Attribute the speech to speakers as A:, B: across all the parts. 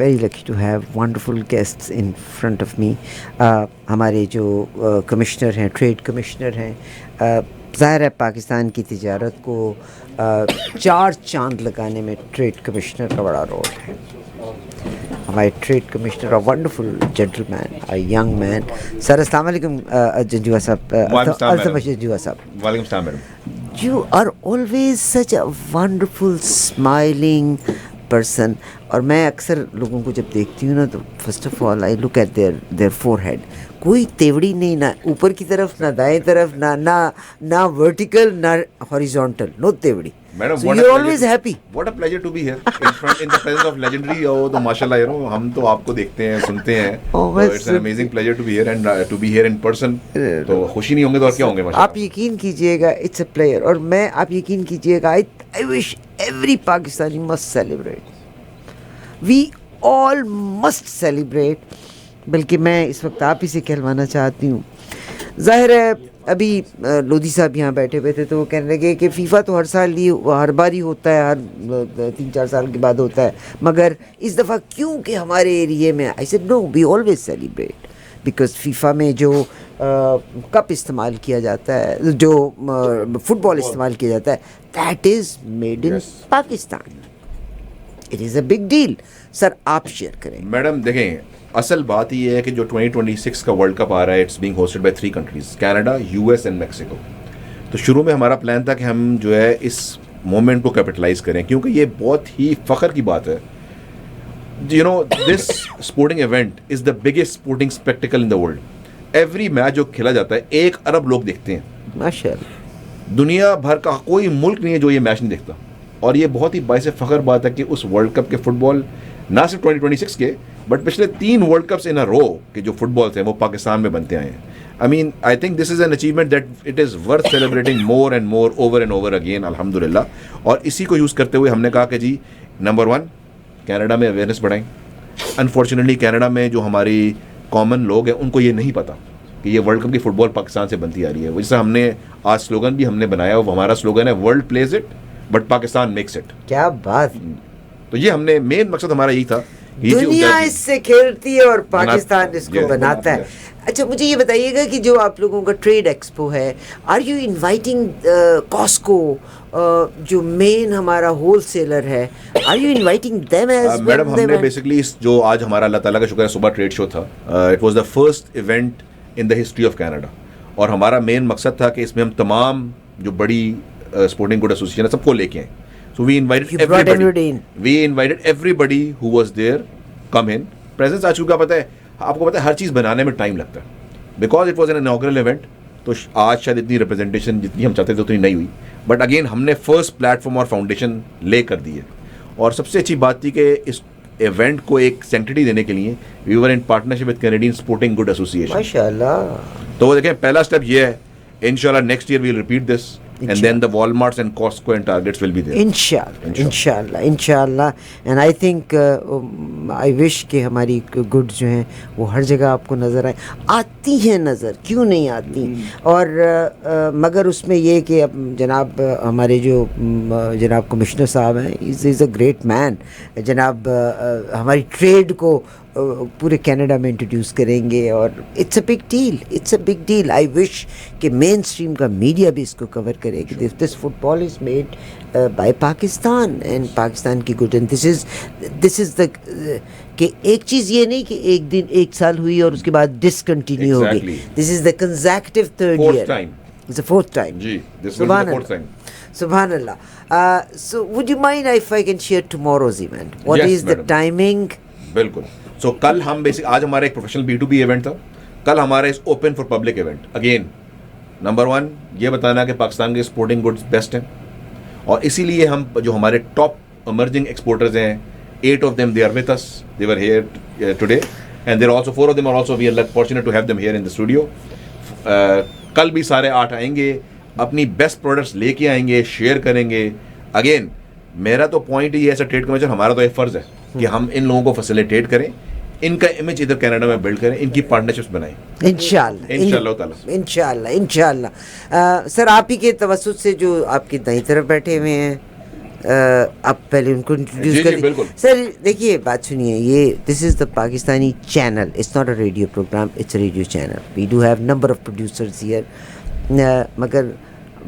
A: very lucky to have wonderful guests in front of me. ہمارے جو commissioner ہیں, trade commissioner ہیں, ظاہر ہے پاکستان کی تجارت کو چار چاند لگانے میں ٹریڈ کمشنر کا بڑا رول ہے. ہمارے trade commissioner a wonderful gentleman, a young man. Sir السلام علیکم جنجوعہ صاحب. جنجوعہ صاحب
B: وعلیکم السلام madam.
A: You are always such a wonderful smiling person. اور میں اکثر لوگوں کو جب دیکھتی ہوں نا تو first of all I look at their forehead. کوئی تیوڑی نہیں, نہ اوپر کی طرف, نہ دائیں طرف, نہ ورٹیکل نہ ہاریزونٹل, نو تیوڑی.
B: Madam,
A: So you're always happy.
B: What a pleasure to be here in the presence of legendary. تو ماشاءاللہ ہم تو آپ کو دیکھتے ہیں, سنتے ہیں. It's an amazing pleasure to be here and to be here in person. تو خوشی نہیں ہوں گے تو اور کیا ہوں گے ماشاءاللہ.
A: آپ یقین کیجئے گا اٹس اے پلیئر. اور میں, آپ یقین کیجئے گا, I wish every Pakistani must celebrate. We all must celebrate. بلکہ میں اس وقت آپ ہی سے کہلوانا چاہتی ہوں. ظاہر ہے ابھی لودھی صاحب یہاں بیٹھے ہوئے تھے تو وہ کہنے لگے کہ فیفا تو ہر بار ہی ہوتا ہے, ہر 3-4 سال کے بعد ہوتا ہے, مگر اس دفعہ کیوں کہ ہمارے ایریے میں. I said no, we always celebrate because FIFA میں جو کپ استعمال کیا جاتا ہے, جو فٹ بال استعمال کیا جاتا ہے, that is made in Pakistan. It is a big deal. سر آپ شیئر کریں.
B: میڈم دیکھیں, اصل بات یہ ہے کہ جو 2026 کا ورلڈ کپ آ رہا ہے, it's being hosted by 3 countries, Canada, US and Mexico. تو شروع میں ہمارا پلان تھا کہ ہم جو ہے اس مومنٹ کو کیپٹلائز کریں, کیونکہ یہ بہت ہی فخر کی بات ہے. You know this sporting event is the biggest sporting spectacle in the world. Every match جو کھیلا جاتا ہے 1 ارب لوگ دیکھتے ہیں.
A: ماشاء اللہ.
B: دنیا بھر کا کوئی ملک نہیں ہے جو یہ میچ نہیں دیکھتا, اور یہ بہت ہی باعث فخر بات ہے کہ اس ورلڈ کپ کے فٹ بال نہ صرف 2026 کے بٹ پچھلے 3 ورلڈ کپس ان اے رو کے جو فٹ بالس ہیں وہ پاکستان میں بنتے آئے ہیں. I think this is an achievement that it is worth celebrating more and more over and over again, الحمدللہ. اور اسی کو یوز کرتے ہوئے ہم نے کہا کہ جی نمبر 1 کینیڈا میں اویئرنیس بڑھائیں. انفارچونیٹلی کینیڈا میں جو ہماری کامن لوگ ہیں ان کو یہ نہیں پتہ کہ یہ ورلڈ کپ کی فٹ بال پاکستان سے بنتی آ رہی ہے. جیسے ہم نے آج سلوگن بھی ہم نے بنایا, وہ ہمارا سلوگن ہے world please it but Pakistan makes it.
A: کیا بات.
B: تو یہ ہم نے مین مقصد ہمارا یہی تھا,
A: دنیا اس سے کھیلتی ہے اور پاکستان اس کو بناتا ہے. اچھا مجھے یہ بتائیے گا کہ جو آپ لوگوں کا ٹریڈ ایکسپو ہے, آر یو انوائٹنگ کاسکو جو مین ہمارا ہول سیلر ہے, are you inviting them as?
B: Madam ہم نے بیسکلی جو آج ہمارا اللہ تعالیٰ کا شکر ہے صبح ٹریڈ شو تھا, it was the first event in the history of Canada, اور ہمارا مین مقصد تھا کہ اس میں ہم تمام جو بڑی اسپورٹنگ گڈ ایسوسیشن ہے سب کو لے کے آئیں. So we invited everybody who was there come in. Presence آج کا پتہ ہے آپ کو, پتہ ہے ہر چیز بنانے میں ٹائم لگتا ہے because it was an inaugural event. تو آج شاید اتنی ریپرزنٹیشن جتنی ہم چاہتے تھے اتنی نہیں ہوئی, بٹ اگین ہم نے فرسٹ پلیٹ فارم اور فاؤنڈیشن لے کر دی ہے. اور سب سے اچھی بات تھی کہ اس ایونٹ کو ایک سینکٹری دینے کے لیے we were in partnership with Canadian Sporting Good Association.
A: ماشاءاللہ.
B: تو وہ دیکھیں پہلا اسٹیپ یہ ہے, انشاءاللہ next year we'll repeat this. And then the Walmarts and Costco and Targets will be there.
A: Inshallah. And I think I wish کہ ہماری گڈ جو ہیں وہ ہر جگہ آپ کو نظر آتی ہیں, نظر کیوں نہیں آتی. اور مگر اس میں یہ کہ اب جناب ہمارے جو جناب کمشنر صاحب ہیں, از اے گریٹ مین. جناب ہماری ٹریڈ کو پورے کینیڈا میں انٹروڈیوس کریں گے, اور اٹس اے بگ ڈیل. آئی وش کہ مین اسٹریم کا میڈیا بھی اس کو کور کرے کہ this football is made by Pakistan and Pakistan کی گڈ. اینڈ دس از دا کہ ایک چیز یہ نہیں کہ ایک دن 1 سال ہوئی اور اس کے بعد ڈسکنٹینیو ہو گئی. This is the consecutive 3rd year. It's the 4th time.
B: جی, this will be the 4th time.
A: Subhan Allah. So would you mind if I can share tomorrow's event? What is the timing?
B: بالکل. سو کل ہم آج ہمارا ایک professional B2B event تھا, کل ہمارا اس open for public event. Again number 1 یہ بتانا کہ پاکستان کے اسپورٹنگ گڈس بیسٹ ہیں, اور اسی لیے ہم جو ہمارے ٹاپ ایمرجنگ ایکسپورٹرز ہیں 8 of them they are with us, they were here today, and there are also 4 of them are also, we are fortunate to have them here in the studio. کل بھی سارے 8 آئیں گے, اپنی best products لے کے آئیں گے, شیئر کریں گے. اگین میرا تو پوائنٹ یہ ایسا ٹریڈ کمیشن ہمارا تو ایک فرض ہے کہ ہم ان لوگوں کو فیسیلیٹیٹ کریں, ان کا امیج ادھر کینیڈا میں بلڈ کریں, ان کی پارٹنرشپس بنائیں انشاءاللہ. سر آپ ہی کے توسط سے جو آپ کی دائیں طرف بیٹھے ہوئے ہیں
A: آپ پہلے ان کو انٹروڈیوس کریں. سر دیکھیے بات سنیے, یہ this is the Pakistani channel, it's not a radio programme, it's a radio channel. We do have number of producers here, مگر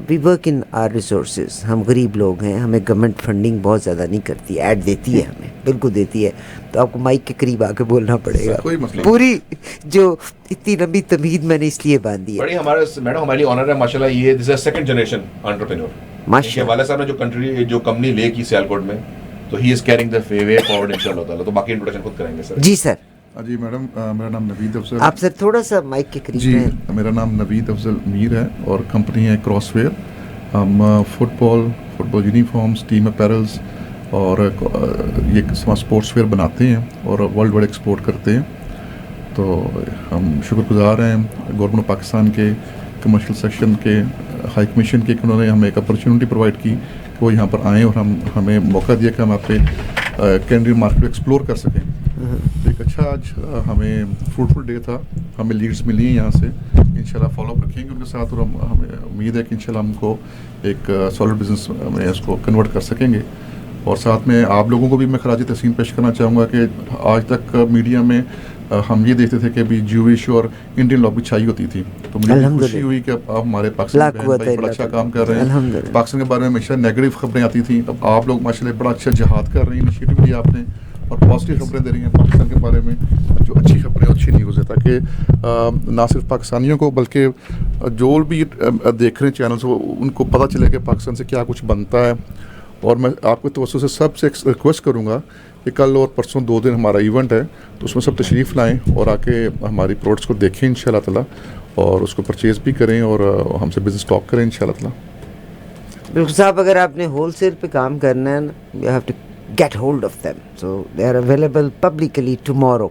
A: we work in our resources. ہم غریب لوگ ہیں, ہمیں گورنمنٹ فنڈنگ بہت زیادہ نہیں کرتی, ایڈ دیتی ہے ہمیں, بالکل دیتی ہے, تو آپ کو مائک کے قریب آ کے بولنا پڑے گا. پوری جو اتنی لمبی تمہید میں نے اس لیے باندھی ہے.
B: بڑی ہمارے میڈم ہماری آنر ہے ماشاء اللہ, یہ this is second generation entrepreneur. ماشاء اللہ والد صاحب نے جو کمپنی لے کی سیالکوٹ میں, تو ہی is carrying the way forward انشاءاللہ تعالی. تو باقی انٹروڈکشن خود کریں گے سر.
A: جی سر.
C: جی میڈم, میرا نام نوید افضل.
A: آپ سر تھوڑا سا مائک کے قریب.
C: جی میرا نام نوید افضل میر ہے اور کمپنی ہے کراس ویئر. ہم فٹ بال یونیفارمس, ٹیم اپیرلس اور یہ اسپورٹس ویئر بناتے ہیں اور ورلڈ وائڈ ایکسپورٹ کرتے ہیں. تو ہم شکر گزار ہیں گورنمنٹ آف پاکستان کے کمرشل سیکشن کے ہائی کمیشن کے, کہ انہوں نے ہمیں ایک اپرچونٹی پرووائڈ کی کہ وہ یہاں پر آئیں اور ہمیں موقع دیا کہ ہم آپ پہ کینیڈین مارکیٹ ایکسپلور کر سکیں. ایک اچھا آج ہمیں فروٹفل ڈے تھا, ہمیں لیڈز ملی ہیں یہاں سے, انشاءاللہ فالو اپ رکھیں گے ان کے ساتھ, اور ہمیں امید ہے کہ انشاءاللہ ہم کو ایک سالڈ بزنس میں اس کو کنورٹ کر سکیں گے. اور ساتھ میں آپ لوگوں کو بھی میں خراج تحسین پیش کرنا چاہوں گا کہ آج تک میڈیا میں ہم یہ دیکھتے تھے کہ ابھی جوئش اور انڈین لابی چھائی ہوتی تھی, تو مجھے خوشی ہوئی کہ آپ ہمارے پاکستان بہن بڑا اچھا کام کر رہے ہیں. پاکستان کے بارے میں ہمیشہ نیگیٹو خبریں آتی تھیں, اب آپ لوگ ماشاءاللہ بڑا اچھا جہاد کر رہے ہیں, انیشیٹو لیا آپ نے اور پازیٹیو خبریں دے رہی ہیں پاکستان کے بارے میں, جو اچھی خبریں, اچھی نیوز ہے, تاکہ نہ صرف پاکستانیوں کو بلکہ جو بھی دیکھ رہے ہیں چینلز ان کو پتہ چلے کہ پاکستان سے کیا کچھ بنتا ہے. اور میں آپ کے توسط سے سب سے ریکویسٹ کروں گا کہ کل اور پرسوں 2 دن ہمارا ایونٹ ہے, تو اس میں سب تشریف لائیں اور آ کے ہماری پروڈکٹس کو دیکھیں انشاءاللہ تعالیٰ, اور اس کو پرچیز بھی کریں اور ہم سے بزنس ٹاک کریں انشاءاللہ تعالیٰ.
A: بالکل صاحب, اگر آپ نے ہول سیل پہ کام کرنا ہے نا, you have to get hold of them, so they are available publicly tomorrow.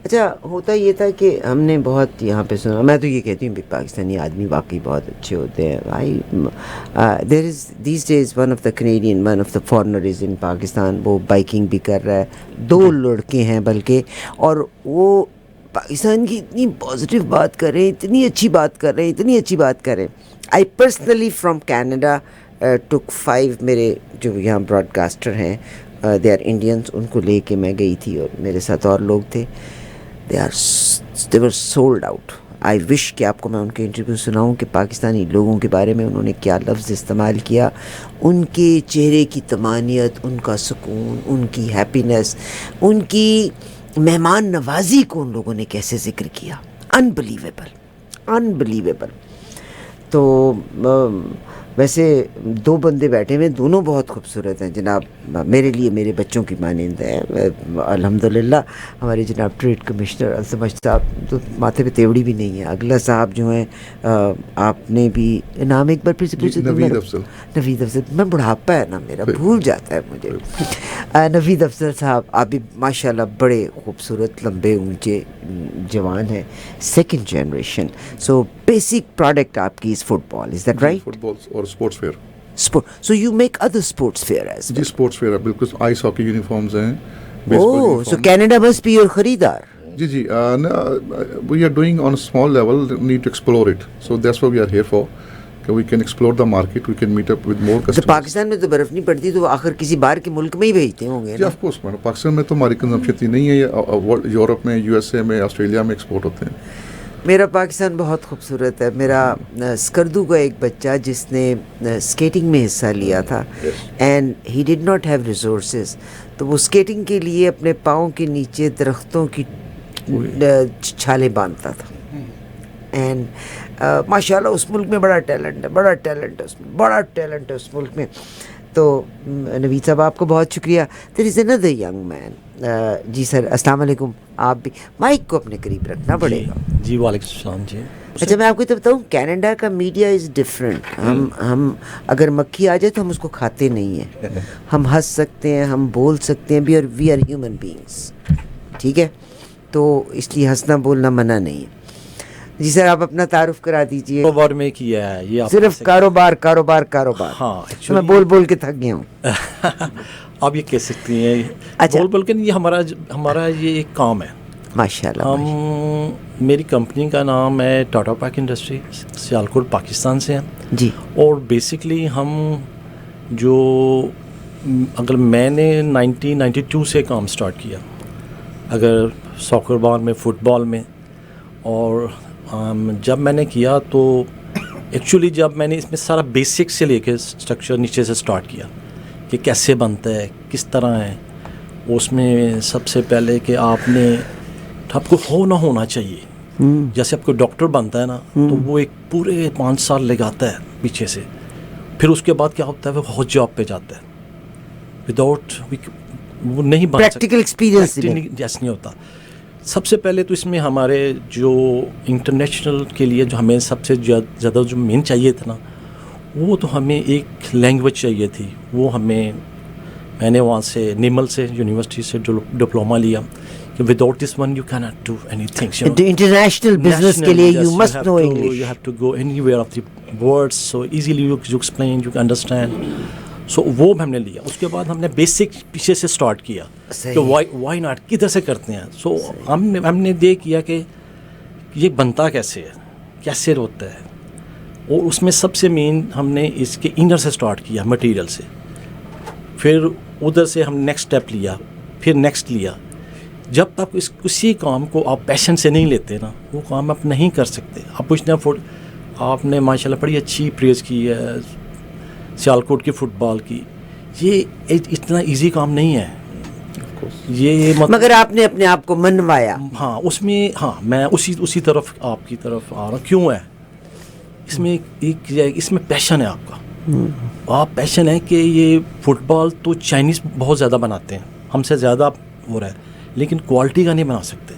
A: اچھا ہوتا یہ تھا کہ ہم نے بہت یہاں پہ سنا, میں تو یہ کہتی ہوں کہ پاکستانی آدمی واقعی بہت اچھے ہوتے ہیں. There is these days one of the Canadian, one of the foreigner is in Pakistan, وہ بائکنگ بھی کر رہا ہے, 2 لڑکے ہیں بلکہ, اور وہ پاکستان کی اتنی پازیٹیو بات کر رہے ہیں, اتنی اچھی بات کر رہے ہیں, اتنی اچھی بات کر رہے ہیں. آئی پرسنلی فرام کینیڈا ٹک 5 میرے جو یہاں براڈ کاسٹر ہیں, دے آر انڈینس, ان کو لے کے میں گئی تھی اور میرے ساتھ اور لوگ تھے. they were sold out. I wish کہ آپ کو میں ان کے انٹرویو سناؤں کہ پاکستانی لوگوں کے بارے میں انہوں نے کیا لفظ استعمال کیا, ان کے چہرے کی طمانیت, ان کا سکون, ان کی ہیپینس, ان کی مہمان نوازی کو ان لوگوں نے کیسے ذکر کیا. unbelievable. تو ویسے 2 بندے بیٹھے ہوئے, دونوں بہت خوبصورت ہیں جناب, میرے لیے میرے بچوں کی مانند ہیں الحمدللہ. ہمارے جناب ٹریڈ کمشنر التمش صاحب تو ماتھے پہ تیوڑی بھی نہیں ہے. اگلا صاحب جو ہیں, آپ نے بھی نام ایک بار پھر سے پوچھا. نوید افضل. میں بڑھاپا ہے نا میرا, بھول جاتا ہے مجھے. نوید افضل صاحب, آپ بھی ماشاءاللہ بڑے خوبصورت, لمبے اونچے جوان ہیں, 2nd generation. So basic product آپ کی is football, is that right?
C: Football اور sports wear.
A: So you make other sports wear as well?
C: جی اسپورٹس ویئر, بالکل آئس ہاکی یونیفارمز ہیں.
A: Oh, so Canada must be your خریدار.
C: جی we are doing on a small level, need to explore it, so that's what we are here for. We can explore the market, we can meet up with more customers.
A: Pakistan میں تو برف نہیں پڑتی, تو آخر کسی باہر کے ملک میں ہی بھیجتے ہوں گے.
C: جی آف کورس میڈم, پاکستان میں تو ہماری کنزمپشن نہیں ہے, یورپ میں, USA میں, آسٹریلیا میں ایکسپورٹ ہوتے ہیں.
A: میرا پاکستان بہت خوبصورت ہے. میرا اسکردو کا ایک بچہ جس نے اسکیٹنگ میں حصہ لیا تھا, and he did not have resources, تو وہ اسکیٹنگ کے لیے اپنے پاؤں کے نیچے درختوں کی چھالیں باندھتا تھا. اینڈ ماشاء اللہ اس ملک میں بڑا ٹیلنٹ ہے اس ملک میں. تو نوید صاحب آپ کو بہت شکریہ. دیر از another young man. جی سر السلام علیکم. آپ بھی مائک کو اپنے قریب رکھنا پڑے گا.
D: جی وعلیکم السلام. جی
A: اچھا میں آپ کو تو بتاؤں, کینیڈا کا میڈیا از ڈفرینٹ. ہم اگر مکھی آ جائے تو ہم اس کو کھاتے نہیں ہیں. ہم ہنس سکتے ہیں, ہم بول سکتے ہیں, وی آر ہیومن بینگس, ٹھیک ہے, تو اس لیے ہنسنا بولنا منع نہیں ہے. جی سر آپ اپنا تعارف کرا دیجیے.
D: کاروبار میں کیا ہے یہ,
A: صرف کاروبار.
D: ہاں
A: میں بول کے تھک گیا ہوں.
D: آپ یہ کہہ سکتی ہیں بول کے, یہ ہمارا یہ ایک کام ہے
A: ماشاءاللہ.
D: میری کمپنی کا نام ہے ٹاٹا پیک انڈسٹری, سیالکوٹ پاکستان سے ہیں
A: جی.
D: اور بیسکلی ہم جو اگر میں نے 1992 سے کام سٹارٹ کیا، اگر ساکر بال میں، فٹ بال میں، اور جب میں نے کیا تو ایکچولی جب میں نے اس میں سارا بیسک سے لے کے اسٹرکچر نیچے سے سٹارٹ کیا کہ کیسے بنتا ہے، کس طرح ہے، اس میں سب سے پہلے کہ آپ کو ہونا چاہیے، جیسے آپ کو ڈاکٹر بنتا ہے نا تو وہ ایک پورے 5 سال لگاتا ہے پیچھے سے، پھر اس کے بعد کیا ہوتا ہے وہ ہاٹ جاب پہ جاتا ہے، وداؤٹ وہ نہیں بن سکتا،
A: پریکٹیکل ایکسپیرینس
D: جیسے نہیں ہوتا. سب سے پہلے تو اس میں ہمارے جو انٹرنیشنل کے لیے جو ہمیں سب سے زیادہ جو مین چاہیے تھا نا، وہ تو ہمیں ایک لینگویج چاہیے تھی. وہ میں نے وہاں سے نیمل سے یونیورسٹی سے ڈپلوما لیا کہ without this one you can not do anything.
A: International business کے لیے you must know English,
D: you have to go anywhere of the words so easily you explain, you understand. So وہ ہم نے لیا. اس کے بعد ہم نے بیسک پیچھے سے سٹارٹ کیا کہ وائی ناٹ، کدھر سے کرتے ہیں. سو ہم نے دیکھ کیا کہ یہ بنتا کیسے ہے، کیسے ہوتا ہے، اور اس میں سب سے مین ہم نے اس کے انر سے سٹارٹ کیا، مٹیریل سے. پھر ادھر سے ہم نیکسٹ اسٹیپ لیا، پھر نیکسٹ لیا. جب تک کسی کام کو آپ پیشن سے نہیں لیتے نا، وہ کام آپ نہیں کر سکتے. آپ پوچھتے ہیں آپ نے ماشاء اللہ بڑی اچھی پریز کی ہے سیالکوٹ کی فٹ بال کی، یہ اتنا ایزی کام نہیں ہے یہ،
A: مگر آپ نے اپنے آپ کو منوایا.
D: ہاں اس میں، ہاں میں اسی طرف آپ کی طرف آ رہا ہوں. کیوں ہے اس میں اس میں پیشن ہے آپ کا. آپ پیشن ہے کہ یہ فٹ بال تو چائنیز بہت زیادہ بناتے ہیں، ہم سے زیادہ ہو رہا ہے، لیکن کوالٹی کا نہیں بنا سکتے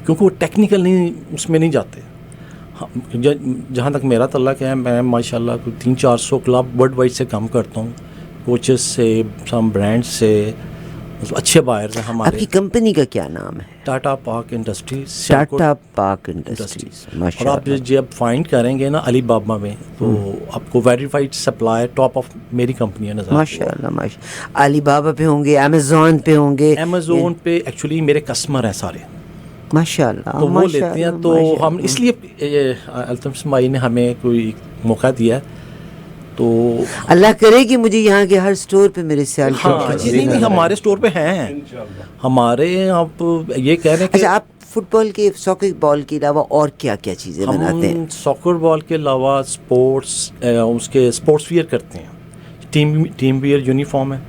D: کیونکہ وہ ٹیکنیکل نہیں، اس میں نہیں جاتے. جہاں تک میرا تعلق ہے، میں ماشاء اللہ 300-400 کلب ورلڈ وائڈ سے کام کرتا ہوں، کوچز سے، سم برانڈ سے، اچھے بائرز ہیں ہمارے.
A: آپ کی کمپنی کا کیا نام ہے؟
D: Tata park industries.
A: Tata park industries.
D: اور آپ جب فائنڈ کریں گے نا علی بابا میں تو آپ کو ویریفائڈ سپلائر ٹاپ آف میری کمپنی ہے نظر.
A: ماشاء اللہ ماشاء اللہ. علی بابا پہ ہوں گے، امیزون پہ ہوں گے.
D: امیزون پہ ایکچولی میرے کسٹمر ہیں سارے،
A: ماشاء اللہ.
D: تو وہ لیتے ہیں. تو ہم اس لیے التمش مائی نے ہمیں کوئی موقع دیا ہے، تو
A: اللہ کرے کہ مجھے یہاں کے ہر سٹور پہ میرے سیال.
D: ہاں نہیں ہمارے سٹور پہ ہیں ہمارے. آپ یہ کہہ رہے ہیں.
A: اچھا، آپ فٹ بال کے، ساکر بال کے علاوہ اور کیا کیا چیزیں بناتے ہیں؟
D: ساکر بال کے علاوہ اس کے اسپورٹس ویئر کرتے ہیں. ٹیم ویئر یونیفارم ہے.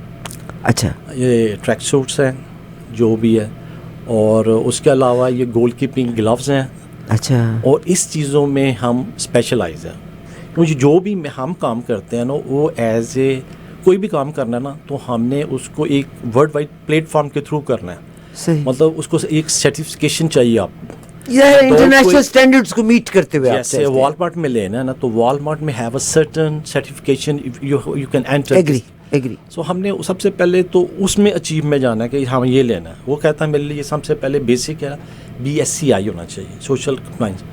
A: اچھا.
D: یہ ٹریک سوٹس ہیں جو بھی ہے، اور اس کے علاوہ یہ گول کیپنگ گلوز ہیں.
A: اچھا.
D: اور اس چیزوں میں ہم اسپیشلائز ہیں. مجھے جو بھی ہم کام کرتے ہیں نا، وہ ایز اے کوئی بھی کام کرنا ہے نا، تو ہم نے اس کو ایک ورلڈ وائڈ پلیٹ فارم کے تھرو کرنا ہے.
A: صحیح.
D: مطلب اس کو ایک سرٹیفکیشن چاہیے آپ کو،
A: یہ انٹرنیشنل سٹینڈرڈز کو میٹ کرتے ہوئے.
D: جیسے والمارٹ میں لینا ہے نا، تو والمارٹ میں have a certain certification you can enter.
A: Agree.
D: So ہم نے سب سے پہلے تو اس میں اچیو میں جانا ہے کہ ہم یہ لینا ہے. وہ کہتا ہے میرے لیے سب سے پہلے بیسک ہے BSCI ہونا چاہیے، سوشل کمپلائنس.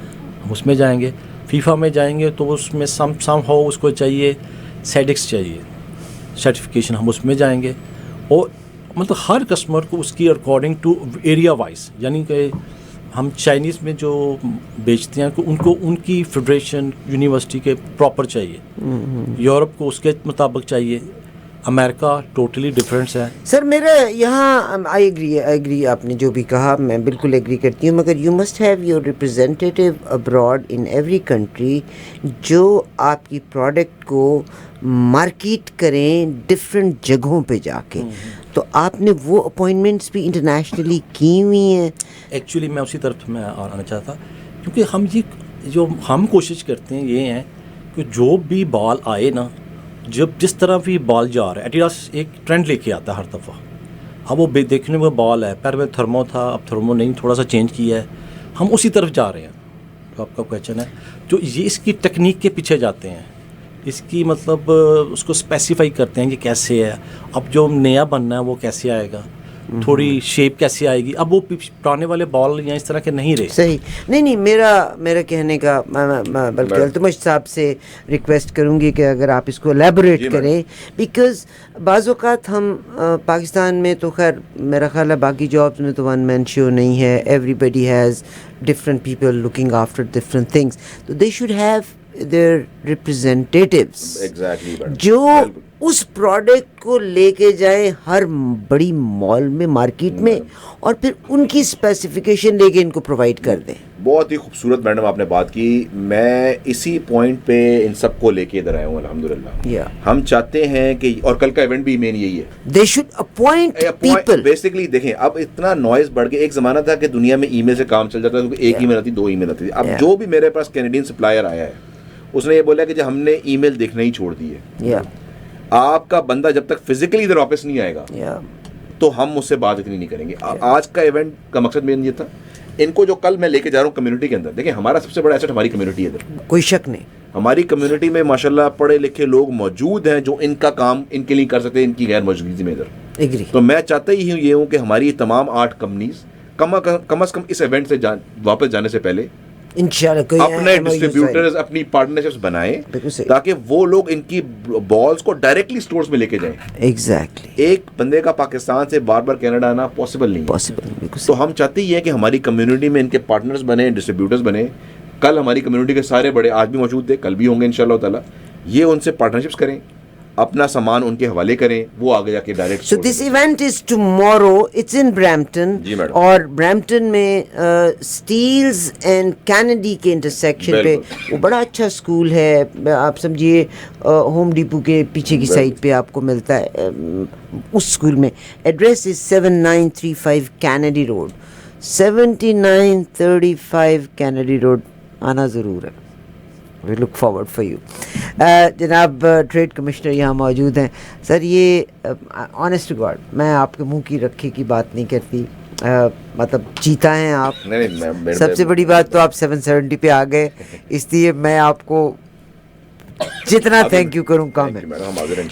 D: ہم اس میں جائیں گے. فیفا میں جائیں گے تو اس میں سم ہاؤ اس کو چاہیے سیڈکس چاہیے سرٹیفکیشن، ہم اس میں جائیں گے. اور مطلب ہر کسٹمر کو اس کی اکارڈنگ ٹو ایریا وائز، یعنی کہ ہم چائنیز میں جو بیچتے ہیں ان کو ان کی فیڈریشن یونیورسٹی کے پراپر چاہیے، یورپ کو اس کے مطابق چاہیے، امریکہ ٹوٹلی ڈفرینس ہے.
A: سر میرا یہاں آئی ایگری آپ نے جو بھی کہا میں بالکل ایگری کرتی ہوں، مگر you must have your representative abroad in every country جو آپ کی پروڈکٹ کو مارکیٹ کریں ڈفرینٹ جگہوں پہ جا کے. تو آپ نے وہ اپوائنٹمنٹس بھی انٹرنیشنلی کی ہوئی ہیں؟
D: ایکچولی میں اسی طرف میں آنا چاہتا، کیونکہ ہم یہ جو ہم کوشش کرتے ہیں یہ ہیں کہ جو بھی بال آئے نا، جس طرح بھی بال جا رہا ہے، ایڈیڈاس ایک ٹرینڈ لے کے آتا ہے ہر دفعہ. اب وہ دیکھنے میں بال ہے، پہلے تھرمو تھا، اب تھرمو نہیں، تھوڑا سا چینج کیا ہے، ہم اسی طرف جا رہے ہیں. تو آپ کا کویشچن ہے جو یہ اس کی ٹیکنیک کے پیچھے جاتے ہیں، اس کی مطلب اس کو اسپیسیفائی کرتے ہیں کہ کیسے ہے، اب جو نیا بننا ہے وہ کیسے آئے گا، تھوڑی شیپ کیسے آئے گی. اب وہ پرانے والے بال یا اس طرح کے نہیں رہے.
A: صحیح. نہیں میرا کہنے کا بلکہ التمش صاحب سے ریکویسٹ کروں گی کہ اگر آپ اس کو الیبوریٹ کریں، بیکاز بعض اوقات ہم پاکستان میں تو خیر میرا خیال ہے باقی جابس میں تو ون مین شو نہیں ہے، everybody has different people looking after different things. تو they should have their representatives جو اس پروڈکٹ کو لے کے جائیں ہر بڑی مال میں, مارکیٹ میں, اور پھر ان کی اسپیسیفکیشن لے کے ان کو پرووائڈ کر دیں.
B: بہت ہی خوبصورت میڈم آپ نے بات کی. میں اسی پوائنٹ پہ ان سب کو لے کے ادھر آیا ہوں الحمدللہ. ہم چاہتے ہیں کہ, اور کل کا ایونٹ بھی مین یہی ہے,
A: they should appoint people.
B: Basically دیکھیں اب اتنا نوائز بڑھ گیا. ایک زمانہ تھا کہ دنیا میں ای میل سے کام چل جاتا تھا, ایک ای میل آتی, 2 ای میل آتی تھی. اب جو بھی میرے پاس کینیڈین سپلائر آیا ہے اس نے یہ بولا کہ جب ہم نے ای میل دیکھنا ہی چھوڑ دی ہے, آپ کا بندہ جب تک فزیکلی ادھر واپس نہیں آئے گا تو ہم اس سے بات اتنی نہیں کریں گے. آج کا ایونٹ کا مقصد مین یہ تھا, ان کو جو کل میں لے کے جا رہا ہوں کمیونٹی کے اندر, دیکھیں ہمارا سب سے بڑا ایسٹ ہماری کمیونٹی ہے ادھر,
A: کوئی شک نہیں.
B: ہماری کمیونٹی میں ماشاءاللہ پڑھے لکھے لوگ موجود ہیں جو ان کا کام ان کے لیے کر سکتے ہیں ان کی غیر موجودگی میں ادھر. تو میں چاہتا ہی ہوں یہ ہوں کہ ہماری تمام 8 کمپنیز کم از کم اس ایونٹ سے واپس جانے سے پہلے
A: انشاءاللہ
B: اپنے ڈسٹریبیوٹرز, اپنی پارٹنرشپس بنائیں تاکہ وہ لوگ ان کی بالز کو ڈائریکٹلی سٹورز میں لے کے جائیں.
A: ایگزیکٹلی.
B: ایک بندے کا پاکستان سے بار بار کینیڈا آنا پاسبل نہیں ہے. تو ہم چاہتے ہی ہیں کہ ہماری کمیونٹی میں ان کے پارٹنرز بنے, ڈسٹریبیوٹرز بنے. کل ہماری کمیونٹی کے سارے بڑے آج بھی موجود تھے, کل بھی ہوں گے انشاءاللہ تعالی. یہ ان سے پارٹنرشپس کریں, اپنا سامان ان کے حوالے کریں, وہ آگے جا کے direct.
A: So this event is tomorrow, it's in Brampton. اور برامپٹن میں اسٹیلز اینڈ کینیڈی کے انٹرسیکشن پہ وہ بڑا اچھا اسکول ہے. آپ سمجھیے ہوم ڈیپو کے پیچھے کی سائڈ پہ آپ کو ملتا ہے اس اسکول میں. Address is 7935 Kennedy road, 7935 Kennedy road. آنا ضرور ہے. We look forward for you. جناب ٹریڈ کمشنر یہاں موجود ہیں. سر یہ آنیسٹ ٹو گاڈ میں آپ کے منہ کی رکھے کی بات نہیں کرتی, مطلب چیتا ہیں آپ. سب سے بڑی بات تو آپ 770 پہ آ گئے, اس لیے میں آپ کو جتنا تھینک یو کروں کم ہے.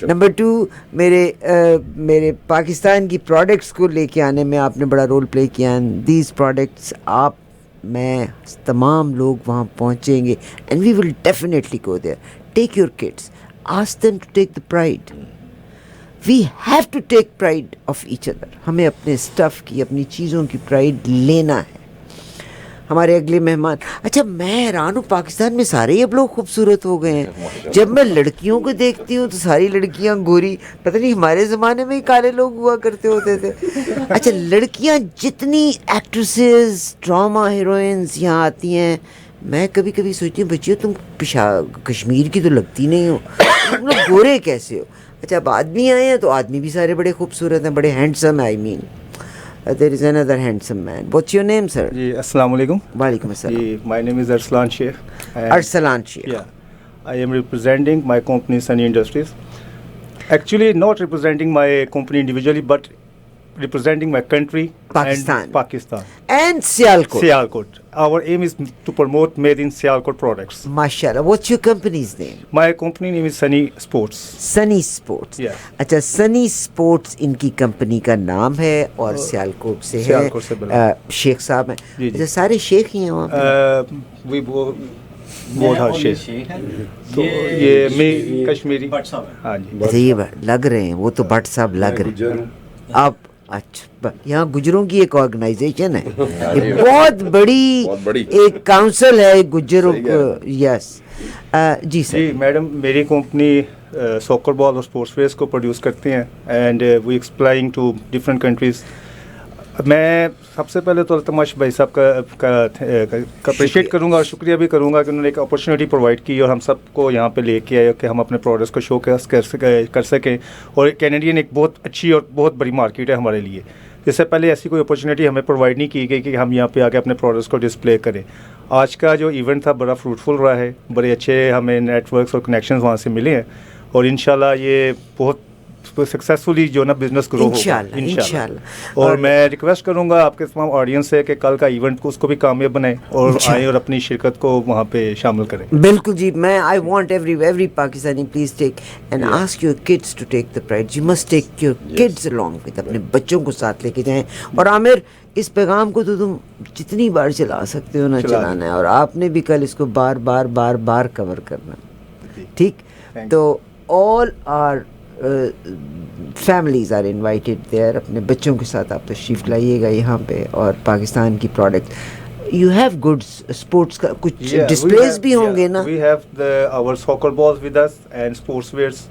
A: نمبر 2, میرے پاکستان کی پروڈکٹس کو لے کے آنے میں آپ نے بڑا رول پلے کیا. دیز پروڈکٹس آپ, میں, تمام لوگ وہاں پہنچیں گے and we will definitely go there. Take your kids, ask them to take the pride. We have to take pride of each other. ہمیں اپنے اسٹف کی, اپنی چیزوں کی پرائڈ لینا ہے. ہمارے اگلے مہمان, اچھا میں حیران ہوں, پاکستان میں سارے ہی اب لوگ خوبصورت ہو گئے ہیں. جب میں لڑکیوں کو دیکھتی ہوں تو ساری لڑکیاں گوری, پتہ نہیں ہمارے زمانے میں ہی کالے لوگ ہوا کرتے ہوتے تھے. اچھا لڑکیاں جتنی ایکٹریسز, ڈراما ہیروئنز یہاں آتی ہیں, میں کبھی کبھی سوچتی ہوں بچیوں تم کشمیر کی تو لگتی نہیں ہو, تم لوگ گورے کیسے ہو. اچھا اب آدمی آئے ہیں تو آدمی بھی سارے بڑے خوبصورت ہیں, بڑے handsome. I mean there is another handsome man. What's your name, sir?
E: جی السلام علیکم.
A: وعلیکم السلام.
E: جی my name is Arslan Sheikh.
A: Arslan Sheikh.
E: Yeah, I am representing my company Sunny Industries. Actually not representing my company individually but representing my country, Pakistan
A: and Sialkot.
E: Our aim is to promote made in Sialkot products.
A: MashaAllah. What's your company's name?
E: My company name is Sunny Sports.
A: Sunny Sports.
E: Yeah.
A: اچھا Sunny Sports ان کی company کا نام ہے اور سیالکوٹ سے ہے. شیخ صاحب ہیں. اچھا سارے شیخ ہی ہیں وہاں پہ.
E: We both are شیخ. تو یہ میں کشمیری. ہاں جی.
A: اچھا یہ لگ رہے ہیں, وہ تو بٹ صاحب لگ رہے ہیں. آپ اچھا یہاں گجروں کی ایک آرگنائزیشن ہے, یہ بہت بڑی ایک کاؤنسل ہے گجروں کو. یس جی سر.
E: جی میڈم, میری کمپنی ساکر بال اور اسپورٹس ویئرس کو پروڈیوس کرتے ہیں and we explaining to different countries. میں سب سے پہلے تو التمش بھائی صاحب کا اپریشیٹ کروں گا اور شکریہ بھی کروں گا کہ انہوں نے ایک اپرچونیٹی پرووائڈ کی اور ہم سب کو یہاں پہ لے کے آئے کہ ہم اپنے پروڈکٹس کو شو کیس کر سکیں. اور کینیڈین ایک بہت اچھی اور بہت بڑی مارکیٹ ہے ہمارے لیے. اس سے پہلے ایسی کوئی اپرچونیٹی ہمیں پرووائڈ نہیں کی گئی کہ ہم یہاں پہ آ کے اپنے پروڈکٹس کو ڈسپلے کریں. آج کا جو ایونٹ تھا بڑا فروٹفل رہا ہے, بڑے اچھے ہمیں نیٹ ورکس اور کنیکشنز وہاں سے ملے ہیں اور انشاءاللہ یہ بہت سکسیزفلی جو نا بزنس گرو ہوگا انشاءاللہ. اور میں ریکویسٹ کروں گا آپ کے تمام آڈینس سے کہ کل کا ایونٹ کو اس کو بھی کامیاب بنائیں اور آئیں اور اپنی شرکت کو وہاں پہ شامل کریں.
A: بالکل جی. میں I want every Pakistani please take and ask your kids to take the pride. You must take your kids along with, اپنے بچوں کو ساتھ لے کے جائیں. اور عامر اس پیغام کو تو تم جتنی بار چلا سکتے ہو نا چلانا ہے, اور آپ نے بھی کل اس کو بار بار کور کرنا. ٹھیک, تو all our families are invited there. اپنے بچوں کے ساتھ آپ تشریف لائیے گا یہاں پہ, اور پاکستان کی product you have good sports کا کچھ ڈسپلیز بھی ہوں گے نا.
E: We have our soccer balls with us and sports wears.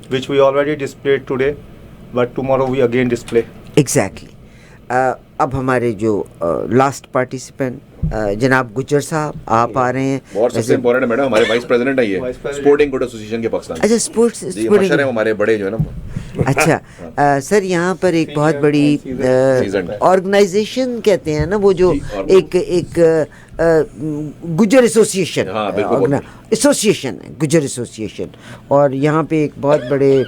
E: which we already displayed today, but tomorrow we again display.
A: Exactly. اب ہمارے جو لاسٹ پارٹیسپینٹ جناب گجر صاحب آپ آ رہے ہیں.
B: اور سب سے امپورٹنٹ ہے میڈم ہمارے وائس پریزیڈنٹ ہے یہ اسپورٹنگ گڈ ایسوسیشن کے پاکستان.
A: اچھا اسپورٹس
B: مشر ہیں ہمارے بڑے جو ہے نا.
A: اچھا سر یہاں پر ایک بہت بڑی آرگنائزیشن کہتے ہیں نا وہ جو ایک گجر ایسوسیشن ایسوسیشن ہے گجر ایسوسیشن, اور یہاں پہ ایک بہت بڑے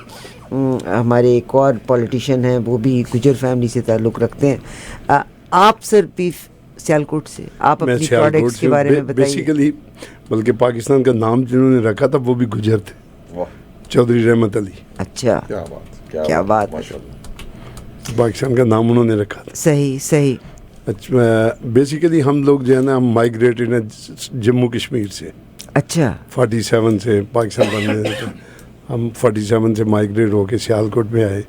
A: ہمارے ایک اور پولیٹیشین ہیں وہ بھی گجر فیملی سے تعلق رکھتے ہیں. آپ سر پی سیالکوٹ سے, آپ اپنی پروڈکٹس کے بارے میں بتائیے.
F: بیسیکلی بلکہ پاکستان کا نام جنہوں نے رکھا تھا وہ بھی گجر تھے, چودھری رحمت علی.
A: اچھا کیا بات,
F: پاکستان کا نام انہوں نے رکھا تھا.
A: صحیح.
F: اچھا بیسیکلی ہم لوگ جو ہے نا ہم مائگریٹڈ ہیں جموں کشمیر سے.
A: اچھا
F: 47 سے پاکستان بننے تھے, ہم 47 سے مائگریٹ ہو کے سیالکوٹ میں آئے,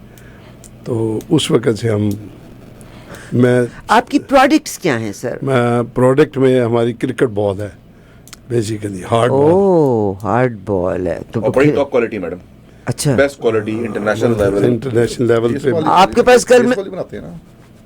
F: تو اس وقت سے ہم
A: آپ کی پروڈکٹس کیا ہیں سر؟
F: پروڈکٹ میں ہماری کرکٹ بال ہے بیسیکلی,
A: ہارڈ بال ہے تو
B: بڑی ٹاپ کوالٹی میڈم.
A: اچھا
B: بیسٹ کوالٹی انٹرنیشنل لیول پہ.
A: آپ کے پاس کل
C: بناتے ہیں نا,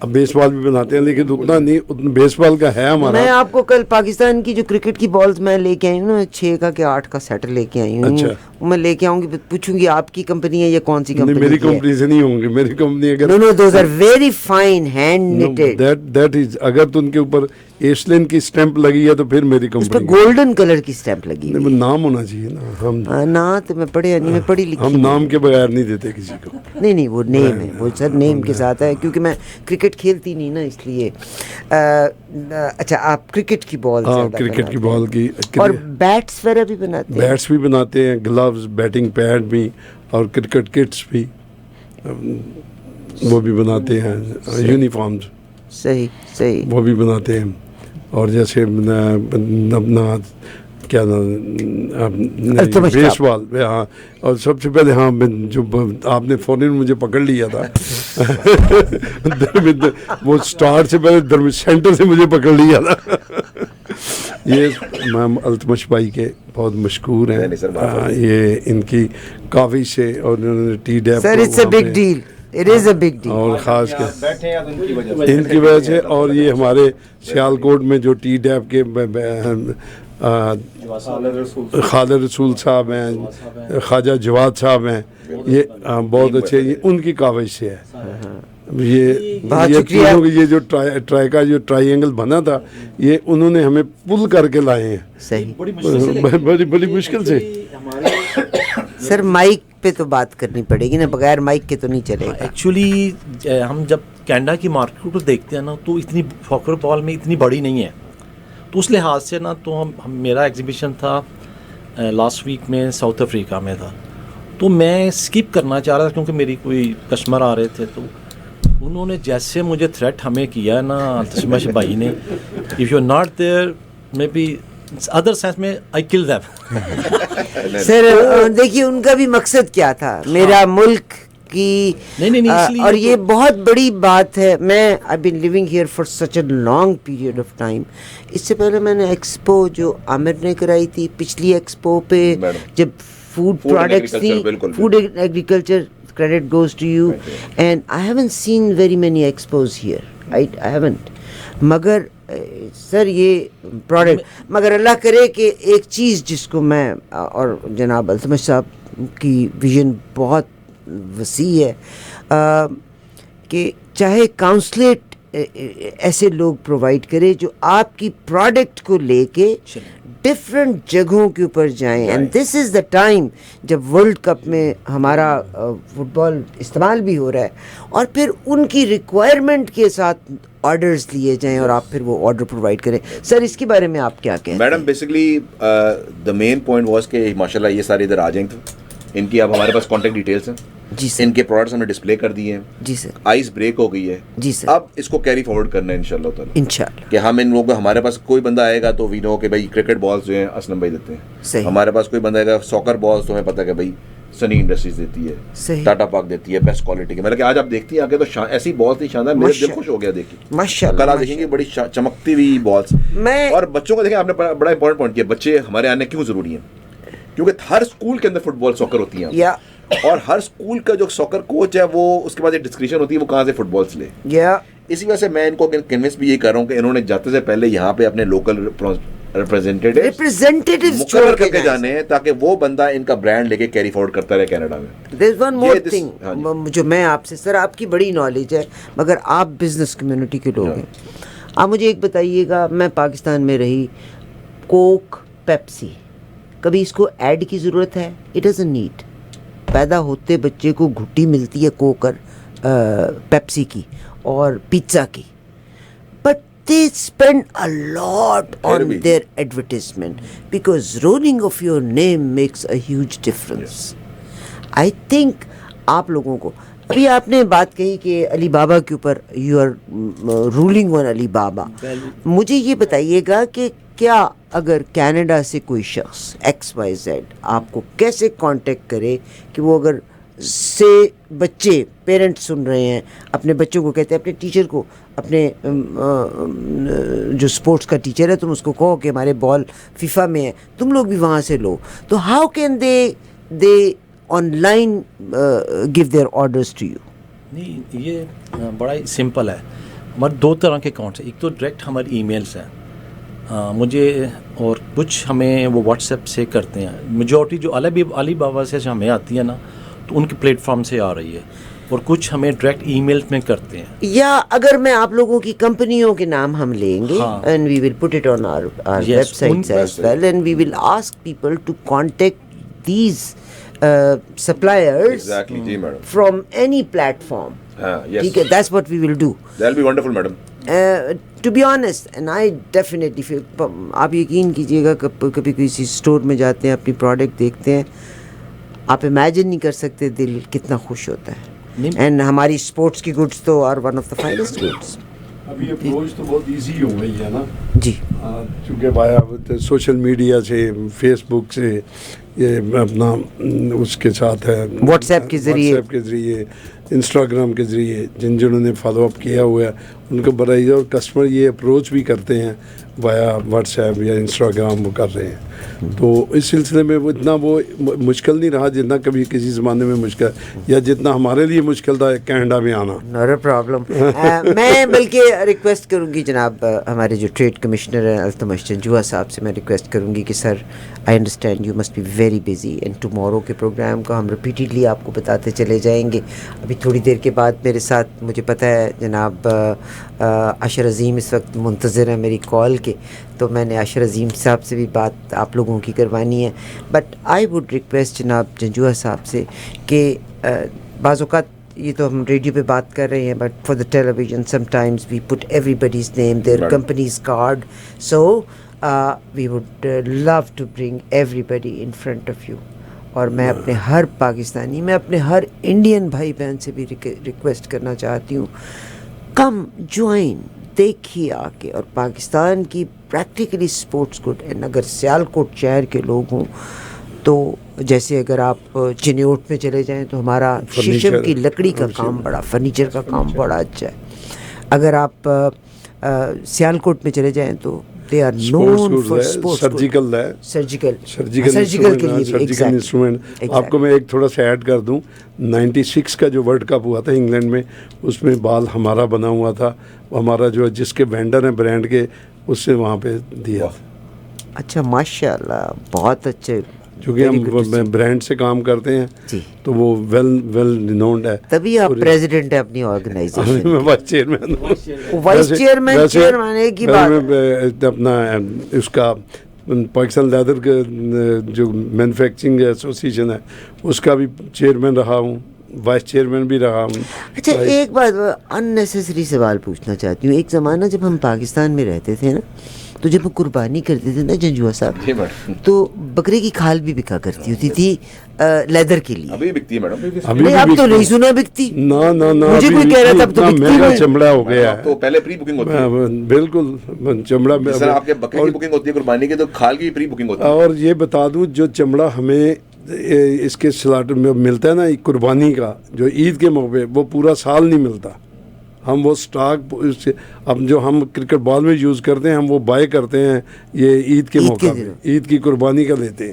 F: اب بیس بال بھی بناتے ہیں لیکن اتنا نہیں, اتنا بیس بال کا ہے ہمارا.
A: میں آپ کو کل پاکستان کی جو کرکٹ کی بالز میں لے کے آئی ہوں نا 6 کا کہ 8 کا سیٹ لے کے آئی ہوں. میں لے کے آؤں گی, پوچھوں گی آپ کی کمپنی ہے یا کون سی کمپنی؟
F: میری کمپنی سے نہیں ہوں گی, میری کمپنی اگر
A: no those are very fine hand knitted.
F: that is اگر تو ان کے اوپر ایشلین کی اسٹیمپ لگی ہے تو پھر میری
A: اس پہ
F: کمپنی.
A: گولڈن کلر کی اسٹیمپ لگی ہے.
F: نام ہونا چاہیے نا, ہم
A: نا تو میں پڑھی لکھی,
F: ہم نام کے بغیر نہیں دیتے کسی کو.
A: نہیں وہ نیم ہے, وہ سر نیم کے ساتھ ہے, کیونکہ میں کرکٹ کھیلتی نہیں نا اس لیے. اچھا آپ کرکٹ کی بال,
F: کرکٹ کی بال کی,
A: اور بیٹس وغیرہ بھی بناتے ہیں؟
F: بیٹس بھی بناتے ہیں, گلوز, بیٹنگ پیڈ بھی, اور کرکٹ کٹس بھی وہ بھی بناتے ہیں, یونیفارمز
A: صحیح
F: وہ بھی بناتے ہیں. اور جیسے اپنا کیا بیس بال, ہاں, اور سب سے پہلے ہاں جو آپ نے فوراً مجھے پکڑ لیا تھا وہ اسٹارٹ سے پہلے سینٹر سے مجھے پکڑ لیا تھا. یہ میم التمش بھائی کے بہت مشہور ہیں, یہ ان کی کافی سے, اور انہوں نے TDAP
A: sir it's a big deal, it is a big deal,
F: اور خاص کر ان کی وجہ سے. اور یہ ہمارے سیالکوٹ میں جو ٹی ڈیپ کے خالد رسول صاحب ہیں, خواجہ جواد صاحب ہیں, یہ بہت اچھے, ان کی کاوش سے ہے. یہ جو ٹرائی کا جو ٹرائی اینگل بنا تھا یہ انہوں نے ہمیں پل کر کے لائے ہیں.
A: صحیح,
F: بڑی مشکل سے.
A: سر مائک پہ تو بات کرنی پڑے گی نا, بغیر مائک کے تو نہیں چلے گا.
D: ایکچولی ہم جب کینیڈا کی مارکیٹ کو دیکھتے ہیں نا تو اتنی ساکر بال میں اتنی بڑی نہیں ہے, تو اس لحاظ سے نا تو ہم میرا ایگزیبیشن تھا لاسٹ ویک میں ساؤتھ افریقہ میں تھا, تو میں اسکپ کرنا چاہ رہا تھا کیونکہ میری کوئی کسٹمر آ رہے تھے, تو انہوں نے جیسے مجھے تھریٹ ہمیں کیا نا التمش بھائی نے, if you are not there may be other sense میں آئی کل دیم.
A: سر دیکھیے ان کا بھی مقصد کیا تھا, میرا ملک کی, اور یہ بہت بڑی بات ہے. میں I been living here for such a long period of time. اس سے پہلے میں نے ایکسپو جو عامر نے کرائی تھی, پچھلی ایکسپو پہ جب فوڈ پروڈکٹس تھی, food agriculture, credit goes to you, and I haven't seen very many expos here, right? I haven't. مگر سر یہ پروڈکٹ, مگر اللہ کرے کہ ایک چیز جس کو میں, اور جناب التمش صاحب کی ویژن بہت وسیع ہے, کہ چاہے کاؤنسلیٹ ایسے لوگ پرووائڈ کرے جو آپ کی پروڈکٹ کو لے کے ڈفرینٹ جگہوں کے اوپر جائیں. And this is the time جب ورلڈ کپ میں ہمارا فٹ بال استعمال بھی ہو رہا ہے, اور پھر ان کی ریکوائرمنٹ کے ساتھ آرڈرز لیے جائیں اور آپ پھر وہ آرڈر پرووائڈ کریں. سر اس کے بارے میں آپ کیا کہیں؟
B: Madam basically the main point was کہ ماشاء اللہ یہ سارے ادھر آ جائیں, تو ان کی اب ہمارے پاس کانٹیکٹ ڈیٹیلس ہیں
A: جی سر,
B: ان کے پروڈکٹس ہم نے ڈسپلے کر دیے ہیں
A: جی سر,
B: آئس بریک ہو گئی ہے
A: جی سر,
B: اب اس کو کیری فارورڈ کرنا ہے انشاءاللہ تعالی,
A: انشاءاللہ
B: کہ ہم ان لوگوں کو, ہمارے پاس کوئی بندہ آئے گا تو وی نو کہ بھائی کرکٹ بالز جو ہیں اسلم بھائی دیتے ہیں, ہمارے پاس کوئی بندہ آئے گا ساکر بالز تو ہمیں پتہ ہے کہ بھائی سنی انڈسٹریز دیتی ہے, ٹاٹا پاک دیتی ہے بیسٹ کوالٹی کے. مطلب کہ آج آپ دیکھتی ہیں آگے تو ایسی بالز تھی شاندار, میرا دل خوش ہو گیا دیکھ کے ماشاءاللہ. کل آپ دیکھیں گے بڑی چمکتی ہوئی بالز. اور بچوں کو دیکھیں, آپ نے بڑا امپورٹنٹ پوائنٹ کیا, بچے ہمارے آنے کیوں ضروری ہیں, کیونکہ ہر اسکول کے اندر فٹ بال ساکر ہوتی ہیں, اور ہر اسکول کا جو سوکر کوچ ہے وہ اس کے پاس ایک ڈسکرپشن ہوتی ہے وہ کہاں سے فٹ بالس لے. اسی وجہ سے میں ان کو کنونس بھی یہ کر رہا ہوں کہ انہوں نے جاتے سے پہلے یہاں پہ اپنے لوکل ریپرزینٹیٹیوز مقرر کر کے جانے ہیں تاکہ وہ بندہ ان کا برانڈ لے کے کیری فارورڈ کرتا رہے کینیڈا میں.
A: There's one more thing جو میں آپ سے, سر آپ کی بڑی نالج ہے مگر آپ بزنس کمیونٹی کے لوگ ہیں, آپ مجھے ایک بتائیے گا, میں پاکستان میں رہی, کوک پیپسی کبھی اس کو ایڈ کی ضرورت ہے؟ It doesn't need. پیدا ہوتے بچے کو گھٹی ملتی ہے کوک اور پیپسی کی اور پیزا کی, but they spend a lot on their advertisement because rolling of your name makes a huge difference. I think آپ لوگوں کو, ابھی آپ نے بات کہی کہ علی بابا کے اوپر you are ruling on علی بابا. مجھے یہ بتائیے گا کہ کیا اگر کینیڈا سے کوئی شخص XYZ آپ کو کیسے کانٹیکٹ کرے کہ وہ اگر سے بچے پیرنٹس سن رہے ہیں, اپنے بچوں کو کہتے ہیں, اپنے ٹیچر کو, اپنے جو اسپورٹس کا ٹیچر ہے تم اس کو کہو کہ ہمارے بال فیفا میں ہے, تم لوگ بھی وہاں سے لو, تو how can they online give their orders to you?
D: نہیں, یہ بڑا ہی سمپل ہے. ہمارے 2 طرح کے اکاؤنٹس ہیں. ایک تو ڈائریکٹ ہماری ای میلس ہیں مجھے, اور کچھ ہمیں وہ واٹس ایپ سے کرتے ہیں. میجورٹی جو علی بابا سے ہمیں آتی ہے نا تو ان کے پلیٹ فارم سے آ رہی ہے, اور کچھ ہمیں ڈائریکٹ ای میل میں کرتے ہیں.
A: یا اگر میں آپ لوگوں کی کمپنیوں کے نام ہم لیں گے and we will put it on our websites as well and we will ask people to contact these suppliers from any platform. ٹھیک ہے, that's what we will do.
B: That will be wonderful madam.
A: To be honest and I definitely, آپ یقین کیجیے گا کبھی کسی store میں جاتے ہیں, اپنی پروڈکٹ دیکھتے ہیں, آپ امیجن نہیں کر سکتے دل کتنا خوش ہوتا ہے. اینڈ ہماری اسپورٹس کی گڈس تو are one of the finest goods.
F: ابھی اپروچ تو بہت ایزی ہو گئی ہے نا
A: جی,
F: چونکہ بایا سوشل میڈیا سے, فیس بک سے, یہ اپنا اس کے ساتھ ہے
A: واٹس ایپ کے
F: ذریعے, انسٹاگرام کے ذریعے, جنہوں نے فالو اپ کیا ہوا ہے ان کو بڑھائی, اور کسٹمر یہ اپروچ بھی کرتے ہیں وایا واٹس ایپ یا انسٹاگرام وہ کر رہے ہیں. تو اس سلسلے میں وہ اتنا وہ مشکل نہیں رہا جتنا کبھی کسی زمانے میں مشکل, یا جتنا ہمارے لیے مشکل تھا کینیڈا میں آنا.
A: No problem. میں بلکہ ریکویسٹ کروں گی جناب ہمارے جو ٹریڈ کمشنر ہیں التمش جنجوعہ صاحب سے, میں ریکویسٹ کروں گی کہ sir I understand you must be very busy, and tomorrow کے پروگرام کا ہم ریپیٹیڈلی آپ کو بتاتے چلے جائیں گے. ابھی تھوڑی دیر کے بعد میرے ساتھ, مجھے پتہ ہے جناب عاشر عظیم اس وقت منتظر ہیں میری کال کے, تو میں نے عاشر عظیم صاحب سے بھی بات آپ لوگوں کی کروانی ہے. بٹ آئی ووڈ ریکویسٹ جناب جنجوعہ صاحب سے کہ بعض اوقات یہ تو ہم ریڈیو پہ بات کر رہے ہیں, but for the television sometimes we put everybody's name, their companies card, so we would love to bring everybody in front of you. اور میں اپنے ہر پاکستانی, میں اپنے ہر انڈین بھائی بہن سے بھی ریکویسٹ کرنا چاہتی ہوں, کم جوائن, دیکھیے آ کے. اور پاکستان کی پریکٹیکلی اسپورٹس گڈ, اینڈ اگر سیالکوٹ شہر کے لوگ ہوں تو جیسے اگر آپ چنیوٹ میں چلے جائیں تو ہمارا شیشم کی لکڑی کا کام بڑا, فرنیچر کا کام بڑا اچھا ہے. اگر آپ سیالکوٹ میں چلے جائیں تو they are known for sports, surgical
F: instrument. آپ کو میں ایک تھوڑا سا ایڈ کر دوں, 96 کا جو ورلڈ کپ ہوا تھا انگلینڈ میں, اس میں بال ہمارا بنا ہوا تھا, وہ ہمارا جو جس کے وینڈر ہیں برانڈ کے, اس سے وہاں پہ دیا.
A: اچھا, ماشاء اللہ, بہت اچھے.
F: چونکہ ہم برانڈ سے کام کرتے ہیں
A: جی,
F: تو وہ ویل رینونڈ ہے.
A: تبھی آپ پریزیڈنٹ ہیں اپنی آرگنائزیشن.
F: میں وائس چیئرمین ہوں.
A: وائس چیئرمین کی بات,
F: اپنا اس کا پاکستان لیدر کا جو مینوفیکچرنگ ایسوسیشن ہے اس کا بھی چیئرمین رہا ہوں, وائس چیئرمین بھی رہا ہوں.
A: اچھا, ایک بات اننیسیسری سوال پوچھنا چاہتی ہوں. ایک زمانہ جب ہم پاکستان میں رہتے تھے نا, تو جب ہم قربانی کرتے تھے نا جنجوعہ صاحب, تو بکرے کی کھال بھی بکا کرتی ہوتی تھی لیدر کے لیے.
B: ابھی بکتی ہے میڈم.
A: نہیں, اب تو نہیں سنا بکتی.
F: نہ
A: مجھے کوئی کہہ رہا تھا اب تو بکتی ہے.
F: چمڑا ہو گیا ہے.
B: تو پہلے پری بکنگ ہوتی ہے.
F: بالکل چمڑا.
B: سر آپ کے بکرے کی بکنگ ہوتی ہے قربانی کی, تو کھال کی پری بکنگ ہوتی ہے.
F: اور یہ بتا دوں, جو چمڑا ہمیں اس کے سلاٹر میں ملتا ہے نا قربانی کا, جو عید کے موقع, وہ پورا سال نہیں ملتا. ہم وہ سٹاک اب جو ہم کرکٹ بال میں یوز کرتے ہیں, ہم وہ بائی کرتے ہیں یہ عید کے موقع پہ, عید کی قربانی کا لیتے ہیں.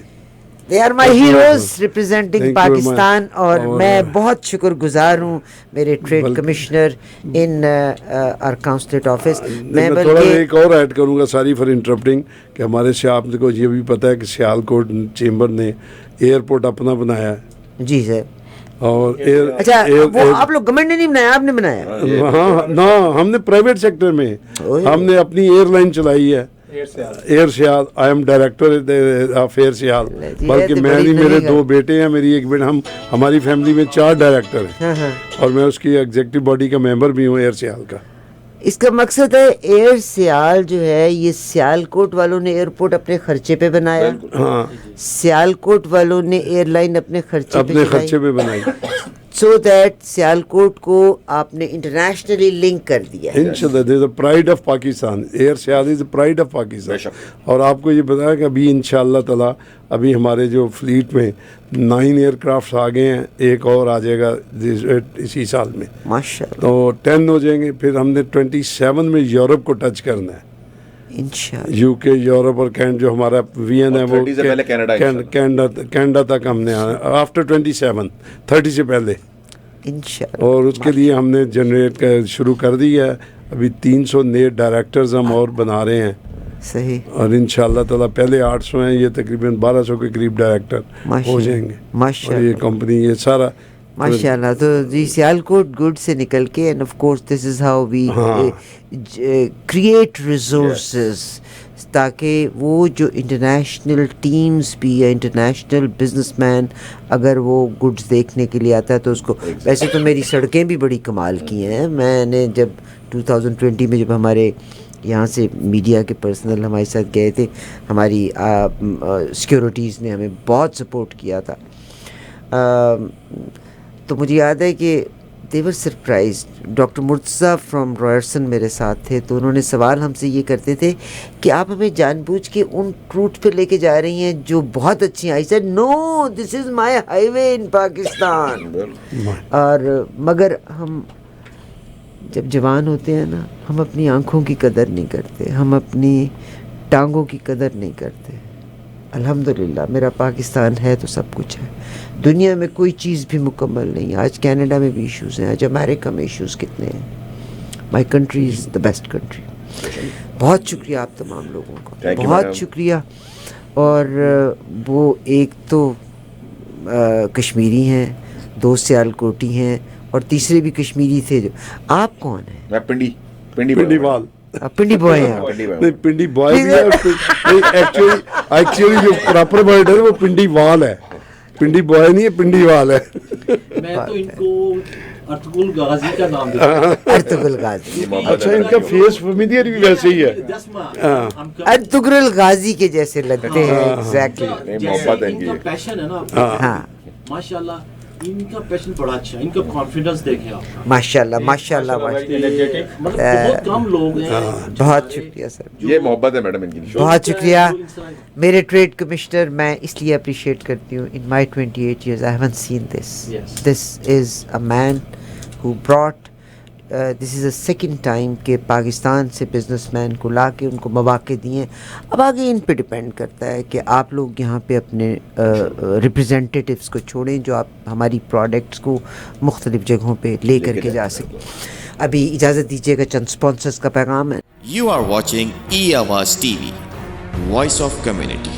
A: They are my heroes representing
F: Thank you very much.
A: Pakistan. اور
F: اور
A: میں بہت شکر گزار ہوں میرے trade commissioner in our consulate office.
F: میں تھوڑا ایک اور ایڈ کروں گا, ساری فار انٹرپٹنگ, کہ ہمارے سے آپ کو یہ بھی پتہ ہے کہ سیالکوٹ چیمبر نے ایئرپورٹ اپنا بنایا ہے.
A: جی سر.
F: اور
A: اچھا وہ آپ لوگ گورنمنٹ نے نہیں بنایا, آپ نے بنایا؟
F: ہاں نا, ہم نے پرائیویٹ سیکٹر میں ہم نے اپنی ایئر لائن چلائی ہے, Air Sial. I am director of Air Sial. بلکہ میں نہیں, میرے 2 بیٹے ہیں, میری ایک بیٹا, ہماری فیملی میں 4 ڈائریکٹر ہیں, اور میں اس کی ایگزیکٹو باڈی کا ممبر بھی ہوں ایئر سیال کا.
A: اس کا مقصد ہے ایئر سیال جو ہے یہ سیالکوٹ والوں نے ایئرپورٹ اپنے خرچے پہ بنایا,
F: ہاں
A: سیالکوٹ والوں نے ایئر لائن اپنے خرچے
F: پہ بنائی,
A: سو دیٹ سیالکوٹ کو آپ نے انٹرنیشنلی لنک کر دیا.
F: انشاءاللہ there is a pride of Pakistan, Air Sial is a pride of Pakistan. اور آپ کو یہ بتایا کہ ابھی انشاءاللہ تعالیٰ ابھی ہمارے جو فلیٹ میں 9 ایئر کرافٹس آ گئے ہیں, ایک اور آ جائے گا اسی سال میں,
A: ماشاءاللہ,
F: تو 10 ہو جائیں گے. پھر ہم نے 27 میں یورپ کو ٹچ کرنا ہے,
A: انشاءاللہ.
F: یو کے, یورپ اور جو ہمارا وی این ہے وہ کینیڈا تک ہم نے آفٹر 30 سے پہلے
A: انشاءاللہ.
F: اور اس کے لیے ہم نے جنریٹ شروع کر دی ہے. ابھی 300 نئے ڈائریکٹرز ہم اور بنا رہے ہیں,
A: صحیح,
F: اور انشاءاللہ تعالیٰ پہلے 800 ہیں, یہ تقریباً 1200 کے قریب ڈائریکٹر ہو جائیں گے. اور یہ کمپنی یہ سارا
A: ماشاءاللہ. تو جی سیالکوٹ گڈ سے نکل کے, and of course this is how we create resources, تاکہ وہ جو انٹرنیشنل ٹیمز بھی یا انٹرنیشنل بزنس مین اگر وہ گڈز دیکھنے کے لیے آتا ہے تو اس کو, ویسے تو میری سڑکیں بھی بڑی کمال کی ہیں. میں نے جب 2020 میں جب ہمارے یہاں سے میڈیا کے پرسنل ہمارے ساتھ گئے تھے, ہماری سیکیورٹیز نے ہمیں بہت سپورٹ کیا تھا, تو مجھے یاد ہے کہ they were surprised. Doctor Murtaza from Ryerson میرے ساتھ تھے, تو انہوں نے سوال ہم سے یہ کرتے تھے کہ آپ ہمیں جان بوجھ کے ان روٹ پہ لے کے جا رہی ہیں جو بہت اچھی ہیں. I said no, this is my highway in Pakistan. اور مگر ہم جب جوان ہوتے ہیں نا, ہم اپنی آنکھوں کی قدر نہیں کرتے, ہم اپنی ٹانگوں کی قدر نہیں کرتے. الحمدللہ میرا پاکستان ہے تو سب کچھ ہے. دنیا میں کوئی چیز بھی مکمل نہیں. آج کینیڈا میں بھی ایشوز ہیں, آج امریکہ میں ایشوز کتنے ہیں. My country is the best country. بہت شکریہ آپ تمام لوگوں کا, بہت شکریہ. اور وہ ایک تو کشمیری ہیں, 2 سیالکوٹی ہیں, اور تیسرے بھی کشمیری تھے. جو آپ کون ہیں؟
B: میں پنڈی وال,
A: پنڈی بوائے ہیں.
F: نہیں, پنڈی بوائے بھی ہے, ایکچولی جو پراپر ورڈ ہے وہ پنڈی وال ہے, پنڈی بوائے نہیں ہے, پنڈی وال ہے.
D: میں تو ان کو ارطغرل غازی کا نام دیتا ہوں.
A: Ertugrul Ghazi.
F: اچھا, ان کا فیس فیملیئر بھی ویسے ہی ہے,
A: ارطغرل غازی کے جیسے لگتے ہیں. ایگزیکٹلی,
B: محبت ہے
D: ان کا پیشن ہے نا,
A: ہاں
D: ماشاءاللہ ان کا پیشن بڑا اچھا ہے. ان کا کانفیڈنس دیکھیں آپ,
A: ماشاءاللہ ماشاءاللہ.
D: مطلب بہت کم لوگ ہیں.
A: بہت شکریہ سر,
B: یہ محبت ہے میڈم ان کی.
A: بہت شکریہ. میرے ٹریڈ کمشنر, میں اس لیے اپریشیٹ کرتی ہوں. ان مائی 28 years I haven't seen this. This is a man who brought this is the second time کہ پاکستان سے بزنس مین کو لا کے ان کو مواقع دیے. اب آگے ان پہ ڈپینڈ کرتا ہے کہ آپ لوگ یہاں پہ اپنے ریپرزینٹیٹیوس کو چھوڑیں جو آپ ہماری پروڈکٹس کو مختلف جگہوں پہ لے کر کے جا سکیں. ابھی اجازت دیجیے گا, چند اسپانسرس کا پیغام ہے.
G: You are watching E-Awaaz TV, Voice of Community.